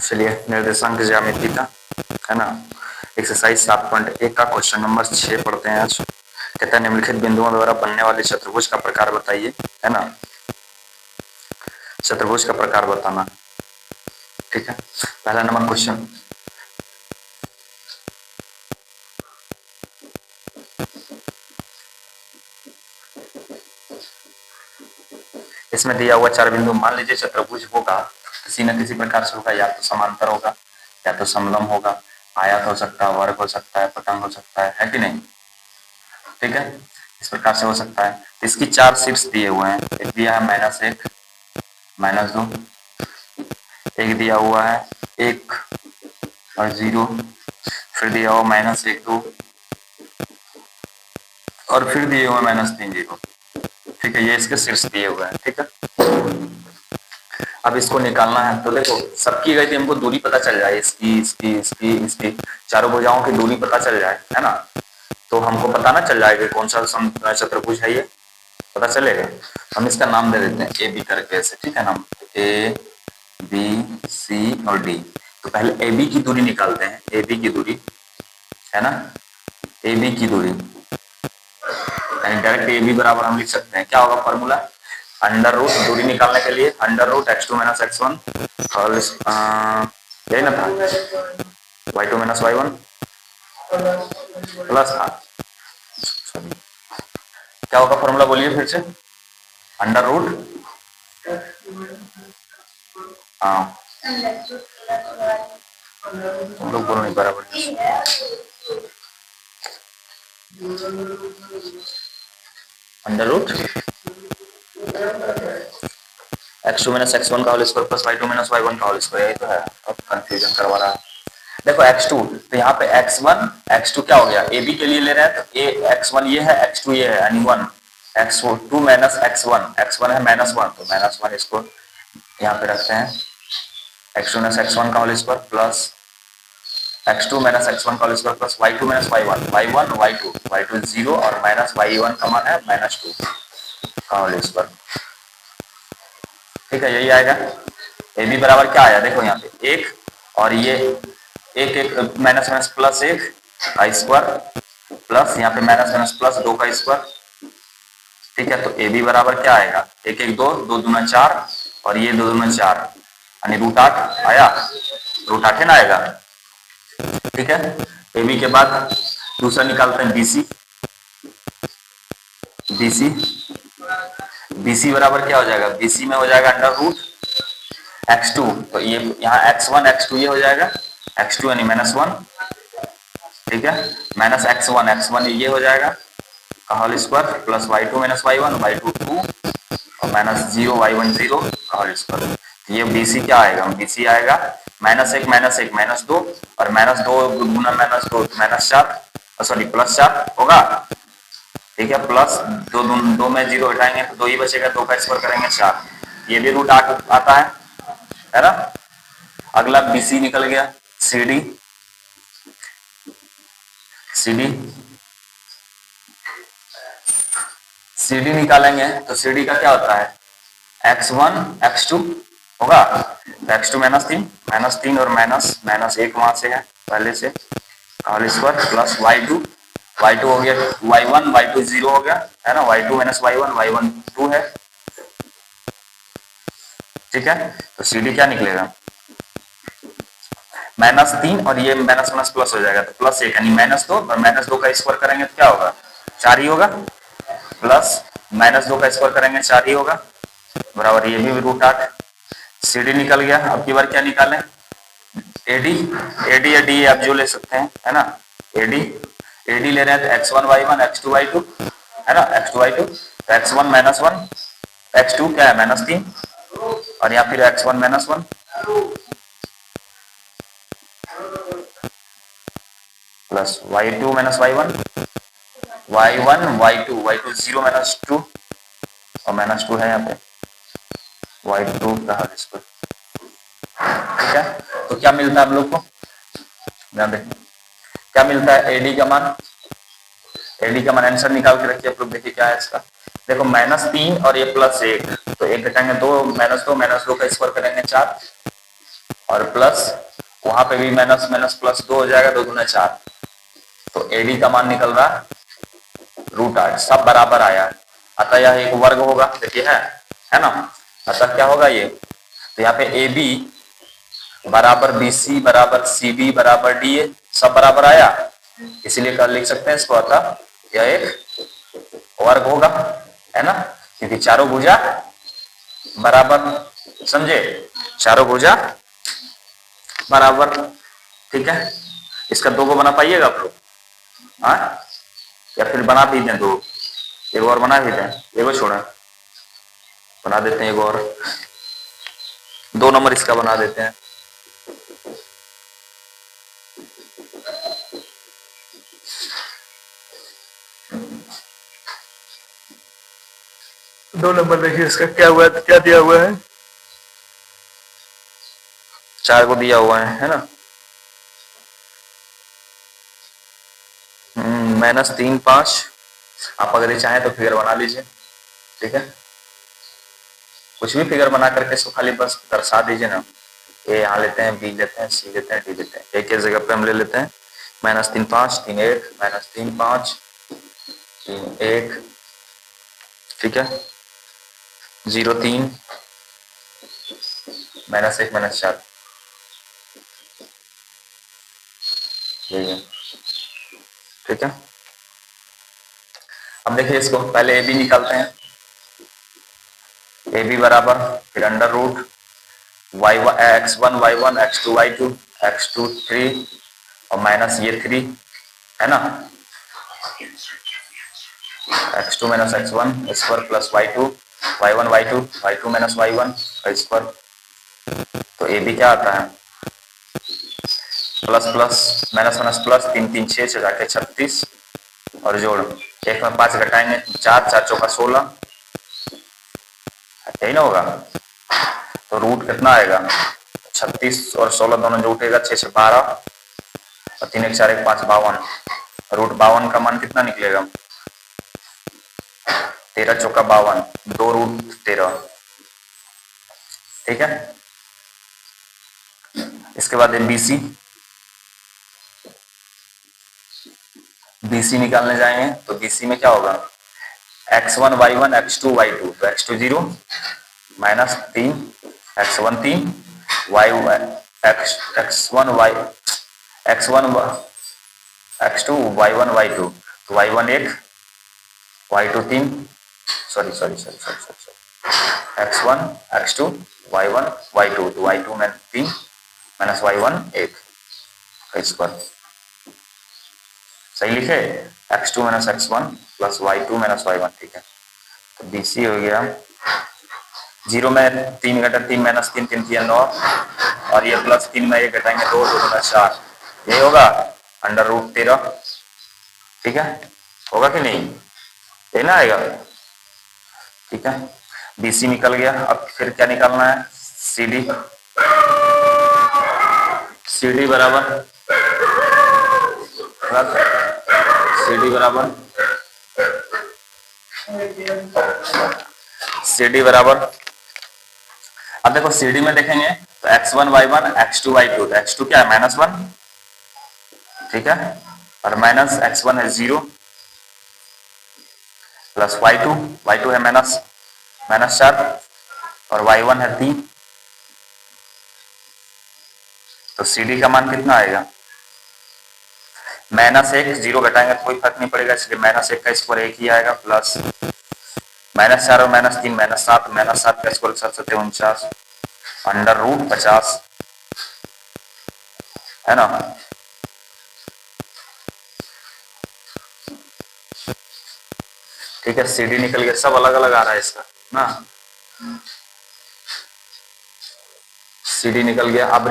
चलिए निर्देशांक ज्यामिति का है ना एक्सरसाइज 7.1 का क्वेश्चन नंबर 6 पढ़ते हैं आज। कहता है निम्नलिखित बिंदुओं द्वारा बनने वाले चतुर्भुज का प्रकार बताइए, है ना। चतुर्भुज का प्रकार बताना, ठीक है। पहला नंबर क्वेश्चन, इसमें दिया हुआ 4 बिंदु, मान लीजिए चतुर्भुज होगा किसी न किसी प्रकार से होगा, या तो समांतर होगा, या तो समलंब होगा, आयत हो सकता है, वर्ग हो सकता है, पतंग हो सकता है कि नहीं, ठीक है। इस प्रकार से हो सकता है। तो इसकी 4 शीर्ष दिए हुए हैं। एक दिया है -1, -2, एक दिया हुआ है 1 और 0, फिर दिया हुआ -1, 2 और फिर दिए हुए -3, 0, ठीक है। ये इसके शीर्ष दिए हुए हैं, ठीक है। अब इसको निकालना है तो देखो सबकी यदि हमको दूरी पता चल जाए, इसकी चारों भुजाओं की दूरी पता चल जाए, है ना, तो हमको पता ना चल जाएगा कौन सा चतुर्भुज है, ये पता चलेगा। हम इसका नाम दे देते हैं ए बी करके ऐसे, ठीक है। नाम ए बी सी और डी। तो पहले ए बी की दूरी निकालते हैं, ए बी की दूरी, है ना, ए बी की दूरी यानी डायरेक्ट ए बी बराबर हम लिख सकते हैं, क्या होगा फॉर्मूला, अंडर रूट, दूरी निकालने के लिए अंडर रूट x2 - x1 और यही ना था, y2 - y1 प्लस क्या होगा फॉर्मूला, बोलिए फिर से, अंडर रूट, हाँ तुम लोग बोलो नहीं बराबर, अंडर रूट x2 - x1 का whole square plus y2 - y1 का होल स्क्वायर, यही तो है। अब कंफ्यूजन करवा रहा है। देखो x2, तो यहाँ पे x2 क्या हो गया, ए बी के लिए ले रहे हैं तो x1 ये है, x2 ये है, यानी 1, x2 माइनस x1 है -1, तो -1 इसको यहाँ पे रखते हैं, x2 - x1 का whole square plus x2 - x1 का whole square plus y2 - y1 y2 0 और माइनस y1 का मान है -2 का होल स्क्वायर, ठीक है। यही आएगा। ए बी बराबर क्या आया, देखो यहाँ पे 1 और ये 1 माइनस प्लस 1 का स्क्वायर प्लस यहाँ पे माइनस प्लस 2 का स्क्वायर, ठीक है। तो ए बी बराबर क्या आएगा, 1 1 2 2 दूना 4 और ये 2 दूना 4 यानी √8 आया, √8 है ना आएगा, ठीक है। ए बी के बाद दूसरा निकालते हैं BC बराबर क्या हो जाएगा, BC में हो जाएगा अंडर रूट x2, तो ये यहाँ x1 x2 ये हो जाएगा, x2 यानी -1, ठीक है, माइनस x1 ये हो जाएगा का whole square plus y2 - y1 y2 2 और -0 y1 0 का होल स्क्वायर। तो ये BC क्या आएगा, BC आएगा -1 -2 और -2 गुना -2 तो -4, सॉरी +4 होगा, ठीक है। प्लस 2 में 0 हटाएंगे तो 2 ही बचेगा, 2 का स्क्वायर करेंगे 4, ये भी √8 आता है ना। अगला BC निकल गया, CD निकालेंगे तो CD का क्या होता है, x1 x2 होगा, तो x2 -3 और -1 वहां से है पहले से, होल स्क्वायर प्लस y2 हो गया, y2 0 हो गया, है ना, y2 - y1 2 है, ठीक है। तो CD क्या निकलेगा, -3 और ये माइनस प्लस हो जाएगा, तो +1 यानी -2 और -2 का स्क्वायर करेंगे तो क्या होगा, 4 ही होगा, प्लस -2 का स्क्वायर करेंगे 4 ही होगा, बराबर ये भी √8। CD निकल गया। अब की बार क्या निकालें, AD या D आप जो ले सकते हैं, है ना, AD ले रहे हैं तो x1 y1 x2 y2, है ना, x2 y2, तो x1 -1 x2 क्या है -3 और यहाँ फिर x1 -1 plus y2 - y1 y2 0 -2 और -2 है यहाँ पे y2 का होल स्क्वायर, ठीक है। तो क्या मिलता है हम लोग को, ध्यान दें क्या मिलता है, AD का मान आंसर निकाल के रखिए आप लोग, देखिए क्या है इसका, देखो -3 और ये +1 तो 1 घटाएंगे 2 -2 का स्क्वायर करेंगे 4 और प्लस वहां पे भी माइनस माइनस प्लस 2 हो जाएगा, 2 दूना 4। तो एडी का मान निकल रहा √8, सब बराबर आया। अतः यह एक वर्ग होगा, देखिए है ना। अतः क्या होगा ये, तो यहाँ पे ए बी बराबर बी सी बराबर सी डी बराबर डी ए, सब बराबर आया, इसीलिए कर लिख सकते हैं इसको। अतः यह एक वर्ग होगा, है ना, क्योंकि चारों भुजा बराबर, समझे, चारों भुजा बराबर। ठीक है, इसका 2 को बना पाइएगा आप लोग? हाँ, या फिर बना भी दें 2, एक और बना भी दें, एगो छोड़ा बना देते हैं, एक और 2 नंबर इसका बना देते हैं। दो नंबर देखिए इसका क्या हुआ, क्या दिया हुआ है, 4 को दिया हुआ है ना। -3 5, आप अगर ये चाहें तो फिगर बना लीजिए। ठीक है, कुछ भी फिगर बना करके इसको खाली बस दर्शा दीजिए ना। ए यहाँ लेते हैं, बी लेते हैं, सी लेते हैं, डी लेते हैं, एक जगह पे हम ले लेते हैं -3 5 3 1 -3 5 3 1, ठीक है, 0 3 -1 -4, यही है। ठीक है, अब देखिए इसको पहले ए बी निकालते हैं। ए बी बराबर फिर under root x1 y1 x2 y2 x2 3 और माइनस ये 3, है ना, x2 - x1 square plus y2 y1 y2 y2 - y1 square. तो ए बी क्या आता है, plus plus minus minus plus, 3 3 6 जाके 36 और जोड़, एक में 5 घटाएंगे 4 4 चौका 16, यही ना होगा। तो रूट कितना आएगा, 36 और 16 दोनों जो उठेगा 6 से 12 और 3 1 4 1 5 52, √52 का मान कितना निकलेगा, 13 चौका 52, 2 √13। ठीक है, इसके बाद बीसी, बीसी निकालने जाएंगे तो बीसी में क्या होगा, x1 y1 x2 y2, तो x2 0 -3 x1 3 y x1 y x1 x2 y1 y2, तो y1 1 y2 3, sorry x1 x2 y1 y2, तो y2 में 3 -y1 1 स्क्वायर, सही लिखे, x2 - x1 plus y2 - y1। ठीक है, तो BC हो गया 0 में 3 घटा 3 -3 3 3 9 और ये प्लस 3 में 1 घटाएंगे 2 2 गुना 4, ये होगा अंडर रूट 13। ठीक है, होगा कि नहीं, ये ना आएगा। ठीक है, BC निकल गया। अब फिर क्या निकालना है, CD, CD बराबर CD बराबर CD बराबर, अब देखो CD में देखेंगे तो x1 y1 x2 y2, तो x2 क्या है -1, ठीक है, और माइनस x1 है 0 प्लस y2 है -4 और y1 है 3, तो CD का मान कितना आएगा, -1 0 घटाएंगे तो कोई फर्क नहीं पड़ेगा, इसलिए -1 का स्क्वायर 1 ही आएगा, प्लस -4 और -3 -7 का स्क्वायर 7 7 49 अंडर रूट 50, है ना। ठीक है, CD निकल गया, सब अलग अलग आ रहा है इसका ना, CD निकल गया। अब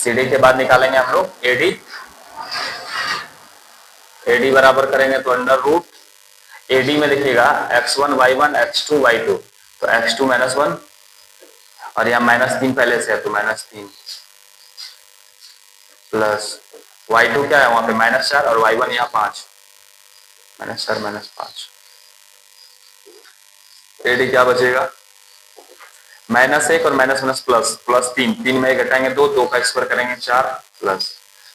CD के बाद निकालेंगे हम लोग AD, AD बराबर करेंगे तो अंडर रूट AD में देखिएगा x1 y1 x2 y2, तो x2 -1 और यहाँ -3 पहले से है तो -3 प्लस y2 क्या है वहां पे -4 और y1 यहाँ 5, -4 -5, AD क्या बचेगा -1 और माइनस माइनस प्लस, +3, 3 में घटाएंगे 2, 2 का स्क्वायर करेंगे 4 प्लस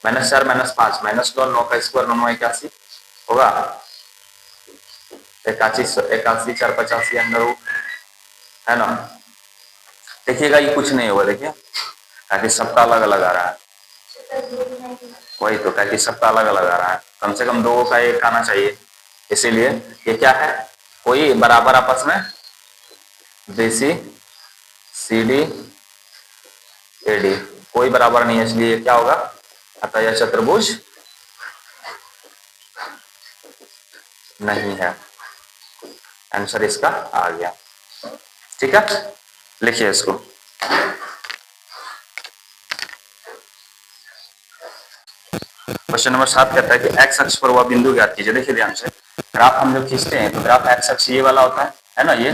-4 -5 -2 9 का स्क्वायर 9 81 होगा 81 81 4 85 अंडर रूट है ना। देखिएगा ये कुछ नहीं होगा, देखिए ताकि सबका अलग अलग आ रहा है, वही तो ताकि सबका अलग अलग आ रहा है, कम से कम दो का एक आना चाहिए, इसीलिए ये क्या है कोई बराबर आपस में BC CD AD कोई बराबर नहीं है, इसलिए क्या होगा अतः यह चतुर्भुज नहीं है, आंसर इसका आ गया। ठीक है, लिखिए इसको। क्वेश्चन नंबर 7 कहता है कि एक्स अक्ष पर वह बिंदु ज्ञात कीजिए। देखिए ध्यान से, ग्राफ हम जब खींचते हैं तो ग्राफ एक्स अक्ष ये वाला होता है ना, ये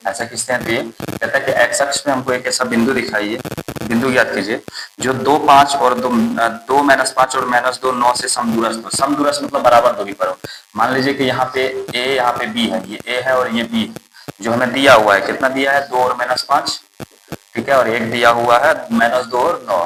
ऐसा खींचते हैं तो ये कहता है कि एक्स अक्ष में हमको एक ऐसा बिंदु दिखाइए, बिंदु ज्ञात कीजिए जो 2 5 और 2 -5 और -2 9 से समदूरस्थ हो। समदूरस्थ मतलब बराबर दूरी पर हो। मान लीजिए कि यहाँ पे ए यहाँ पे बी है, ये ए है और ये बी है, जो हमें दिया हुआ है कितना दिया है 2 और -5, ठीक है, और एक दिया हुआ है -2 और 9।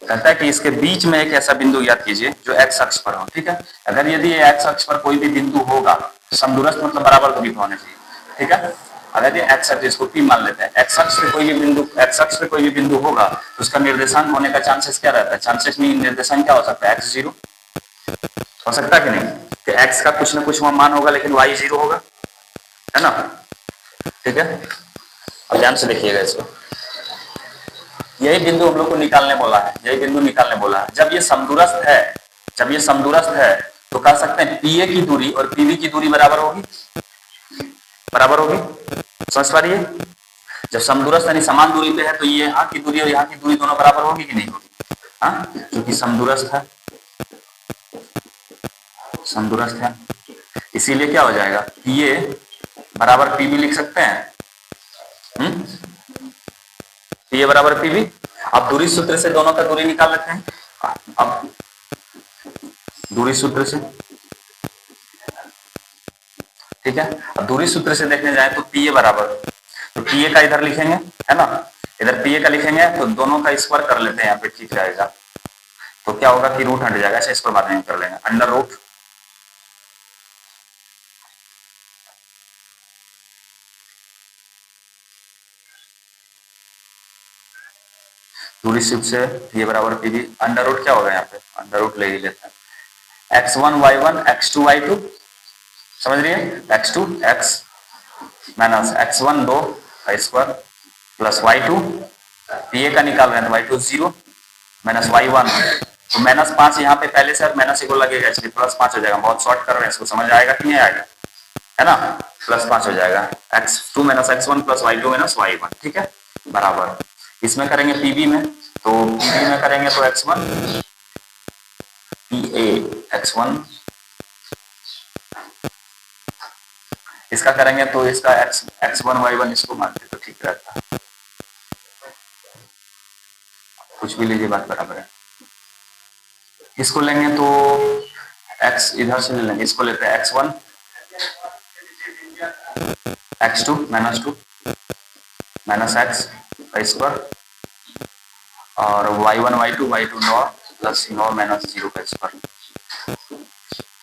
कहता है कि इसके बीच में एक ऐसा बिंदु ज्ञात कीजिए जो एक्स अक्ष पर हो। ठीक है, अगर यदि एक्स अक्ष पर कोई भी बिंदु होगा, समदूरस्थ मतलब बराबर दूरी पर होने चाहिए, ठीक है, अगर ये एक्स अक्ष, इसको P मान लेते हैं, एक्स अक्ष पे कोई भी बिंदु, एक्स अक्ष पे कोई भी बिंदु होगा तो उसका निर्देशांक होने का चांसेस क्या रहता है, चांसेस नहीं, निर्देशांक क्या हो सकता है x0 हो सकता है कि नहीं, कि x का कुछ ना कुछ वहां मान होगा लेकिन y 0 होगा, है ना। ठीक है, अब ध्यान से देखिएगा इसको, यही बिंदु हम लोग को निकालने बोला है, यही बिंदु निकालने बोला है। जब ये समदूरस्थ है, जब ये समदूरस्थ है तो कह सकते हैं PA की दूरी और PB की दूरी बराबर होगी, बराबर होगी, समझ पा रही है। जब समदूरस्थ यानी समान दूरी पे है तो ये यहाँ की दूरी और यहाँ की दूरी दोनों बराबर होगी कि नहीं होगी, हाँ, क्योंकि समदूरस्थ है, समदूरस्थ है, इसीलिए क्या हो जाएगा PA बराबर PB लिख सकते हैं, PA बराबर PB। अब दूरी सूत्र से दोनों का दूरी निकाल लेते हैं, अब दूरी सूत्र से, ठीक है, अब दूरी सूत्र से देखने जाए तो PA बराबर, तो PA का इधर लिखेंगे, है ना, इधर PA का लिखेंगे तो दोनों का स्क्वायर कर लेते हैं, यहाँ पे ठीक रहेगा, तो क्या होगा कि रूट हट जाएगा, ऐसे इसको बाद में कर लेंगे, अंडर रूट दूरी सूत्र से PA बराबर PB, अंडर रूट क्या होगा यहाँ पे, अंडर रूट ले ही लेते हैं, x1 y1 x2 y2, समझ रही है, x2 x माइनस x1 2 का स्क्वायर प्लस y2, PA का निकाल रहे हैं तो y2 0 माइनस y1, तो -5 यहाँ पे पहले से माइनस को लगेगा इसलिए +5 हो जाएगा, बहुत शॉर्ट कर रहे हैं इसको, समझ आएगा कि नहीं आएगा, है ना, +5 हो जाएगा, x2 minus x1 plus y2 minus y1, ठीक है, बराबर। इसमें करेंगे PB में, तो PB में करेंगे तो x1 PA x1, इसका करेंगे तो इसका x1 y1 इसको मानते तो ठीक रहता है, कुछ भी लीजिए बात बराबर है। इसको लेंगे तो x इधर से ले लेंगे, इसको लेते हैं x1 x2 -2 माइनस x का स्क्वायर और y1 y2 9 प्लस 9 माइनस 0 का स्क्वायर,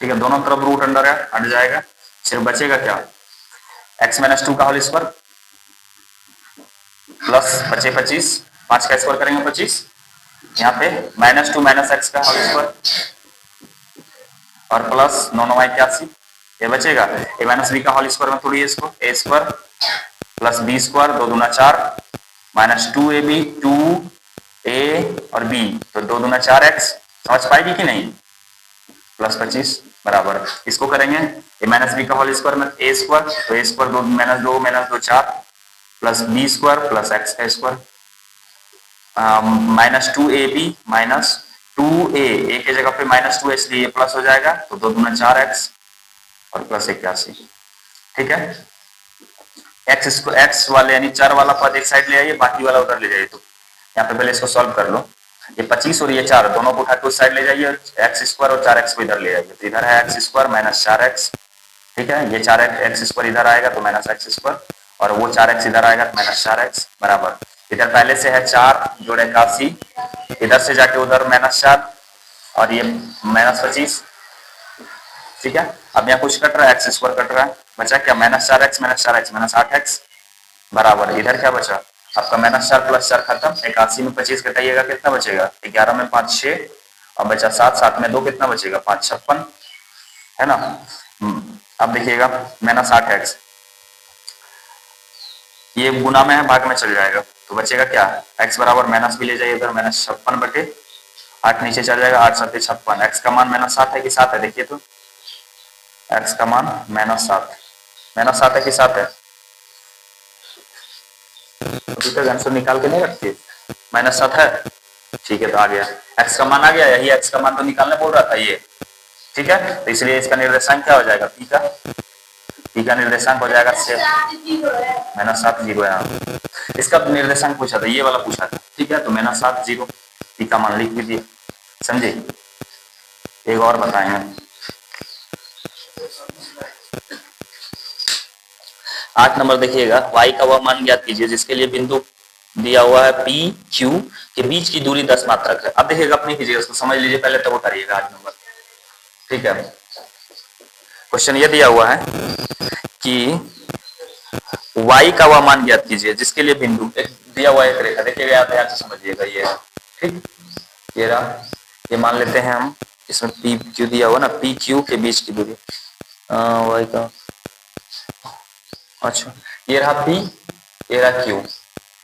ठीक है, दोनों तरफ रूट अंडर है, हट जाएगा, सिर्फ बचेगा क्या x -2 का होल स्क्वायर प्लस बचे 25, 5 का स्क्वायर करेंगे 25, यहाँ पे -2 माइनस x का होल स्क्वायर और प्लस 9 9 81, ये बचेगा, a माइनस b का होल स्क्वायर में थोड़ी इसको a square plus b square 2 दूना 4 माइनस 2ab 2a और b, तो 2 दूना 4x, समझ पाएगी कि नहीं, प्लस 25 बराबर, इसको करेंगे a माइनस बी का होल स्क्वायर में a स्क्वायर, तो a square 2 minus 2 4 plus b square plus x का square -2ab minus 2a, a के जगह पे -2 इसलिए प्लस हो जाएगा, तो 2 दूना 4x और प्लस 81, ठीक है, x वाले यानी 4 वाला पद एक साइड ले आइए, बाकी वाला उधर ले जाइए, तो यहाँ पे पहले इसको सॉल्व कर लो, ये 25 और ये 4 दोनों को उठा के उस साइड ले जाइए, एक्स स्क्वायर और 4x को इधर ले आइए, तो इधर है x स्क्वायर माइनस 4x, ठीक है, ये 4x स्क्वायर इधर आएगा तो माइनस x स्क्वायर और वो 4x इधर आएगा तो -4x बराबर, इधर पहले से है 4 जोड़े 81, इधर से जाके उधर -4 और ये -25। ठीक है, अब यहाँ कुछ कट रहा है, x² कट रहा है, बचा क्या -4x -8x बराबर, इधर क्या बचा आपका -4 + 4 खत्म, 81 में 25 घटाइएगा कितना बचेगा, 11 में 5 6 और बचा 7, 7 में 2 कितना बचेगा 5 56 है ना। अब देखिएगा -8x ये गुना में है, भाग में चल जाएगा तो बचेगा क्या, x बराबर माइनस भी ले जाइए इधर -56/8 नीचे चल जाएगा, 8 7 56, x का मान -7 है कि 7 है, देखिए तो x का मान -7 है कि 7 है, कंप्यूटर आंसर निकाल के नहीं रखती -7 है, ठीक है तो आ गया x का मान आ गया, यही x का मान तो निकालने बोल रहा था ये, ठीक है तो इसलिए इसका निर्देशांक क्या हो जाएगा, p का निर्देशांक हो जाएगा -7 0 यहाँ, इसका निर्देशांक पूछा था, ये वाला पूछा था, ठीक है तो -7 0 p का मान लिख दीजिए, समझे। एक और बताएंगे 8 नंबर देखिएगा, y का वह मान ज्ञात कीजिए जिसके लिए बिंदु दिया हुआ है p q के बीच की दूरी 10 मात्रक है। अब देखिएगा अपनी कीजिएगा, इसको समझ लीजिए पहले तब उतारिएगा 8 नंबर, ठीक है। क्वेश्चन ये दिया हुआ है कि y का वह मान ज्ञात कीजिए जिसके लिए बिंदु दिया हुआ एक रेखा, देखिएगा याद ध्यान से समझिएगा, ये है ठीक, ये रहा, ये मान लेते हैं हम, इसमें p q दिया हुआ ना, p q के बीच की दूरी y का, अच्छा ये रहा p, ये रहा q,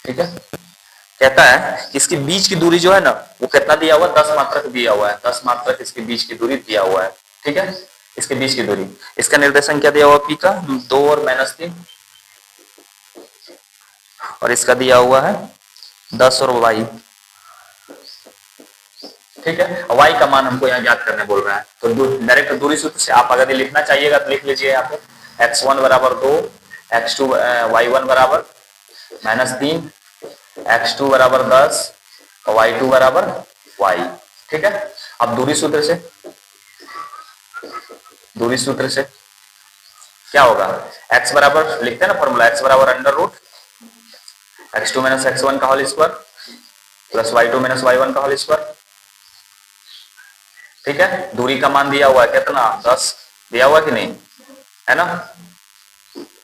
ठीक है। कहता है कि इसके बीच की दूरी जो है ना वो कितना दिया हुआ, 10 मात्रक दिया हुआ है, 10 मात्रक इसके बीच की दूरी दिया हुआ है, ठीक है, इसके बीच की दूरी, इसका निर्देशन क्या दिया हुआ p का 2 और -3 और इसका दिया हुआ है 10 और y, ठीक है। y का मान हमको यहाँ ज्ञात करने बोल रहा है, तो डायरेक्ट दूरी सूत्र से आप अगर लिखना चाहिएगा तो लिख लीजिए यहाँ पे x1 बराबर 2, x2 y1 बराबर -3, x2 बराबर 10 और y2 बराबर y, ठीक है। अब दूरी सूत्र से क्या होगा, x बराबर लिखते हैं ना फॉर्मूला, x बराबर √x2 - x1 का whole square plus y2 - y1 का होल स्क्वायर, ठीक है। दूरी का मान दिया हुआ है कितना 10 दिया हुआ कि नहीं है ना,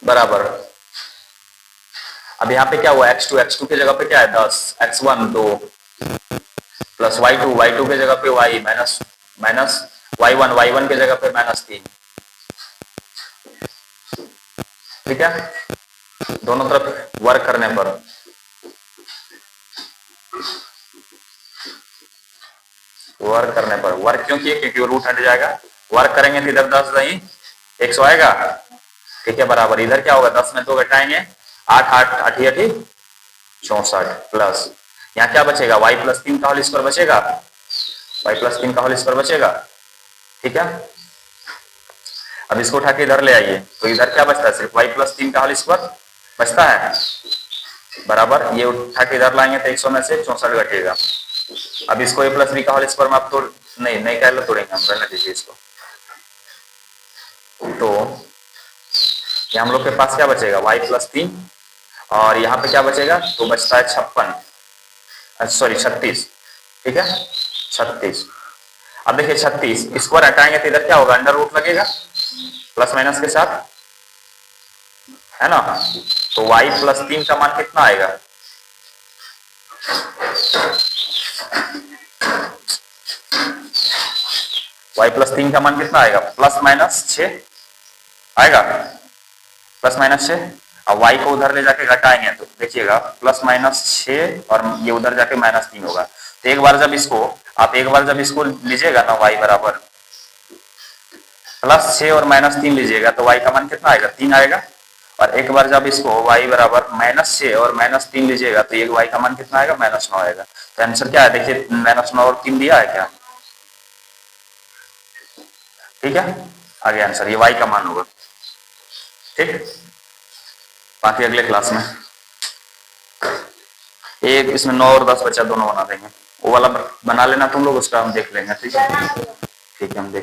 बराबर, अब यहाँ पे क्या हुआ x2 की जगह पे क्या है 10, x1 2 प्लस y2 के जगह पे y माइनस y1 के जगह पे -3, ठीक है। दोनों तरफ वर्क करने पर वर्क क्यों किए, क्योंकि रूट हट जाएगा, वर्क करेंगे तो इधर 10 नहीं 100 आएगा, ठीक है, बराबर इधर क्या होगा 10 में 2 घटाएंगे 8 8 8 64 प्लस यहाँ क्या बचेगा y + 3 का होल स्क्वायर बचेगा, ठीक है। अब इसको उठा के इधर ले आइए तो इधर क्या बचता है, सिर्फ y + 3 का होल स्क्वायर बचता है, बराबर ये उठा के इधर लाएंगे तो 100 में से 64 घटेगा। अब इसको a + b का होल स्क्वायर में आप तोड़ नहीं कह लो तोड़ेंगे हम, रहने दीजिए इसको, तो ये हम लोग के पास क्या बचेगा y + 3 और यहाँ पे क्या बचेगा, तो बचता है 36, ठीक है 36। अब देखिए 36 स्क्वायर हटाएंगे तो इधर क्या होगा, अंडर रूट लगेगा प्लस माइनस के साथ, है ना, तो y + 3 का मान कितना आएगा, y + 3 का मान कितना आएगा, +-6 आएगा, +-6। अब y को उधर ले जाके घटाएंगे तो देखिएगा +-6 और ये उधर जाके -3 होगा, तो एक बार जब इसको लीजिएगा ना y बराबर +6 और -3 लीजिएगा तो y का मान कितना आएगा 3 आएगा, और एक बार जब इसको y बराबर -6 और -3 लीजिएगा तो ये y का मान कितना आएगा -9 आएगा। तो आंसर क्या है देखिए, -9 और 3 दिया है क्या, ठीक है, आगे आंसर ये y का मान होगा, ठीक। बाकी अगले क्लास में एक इसमें 9 और 10 बचा, दोनों बना देंगे, वो वाला बना लेना तुम लोग, उसका हम देख लेंगे, ठीक है हम देख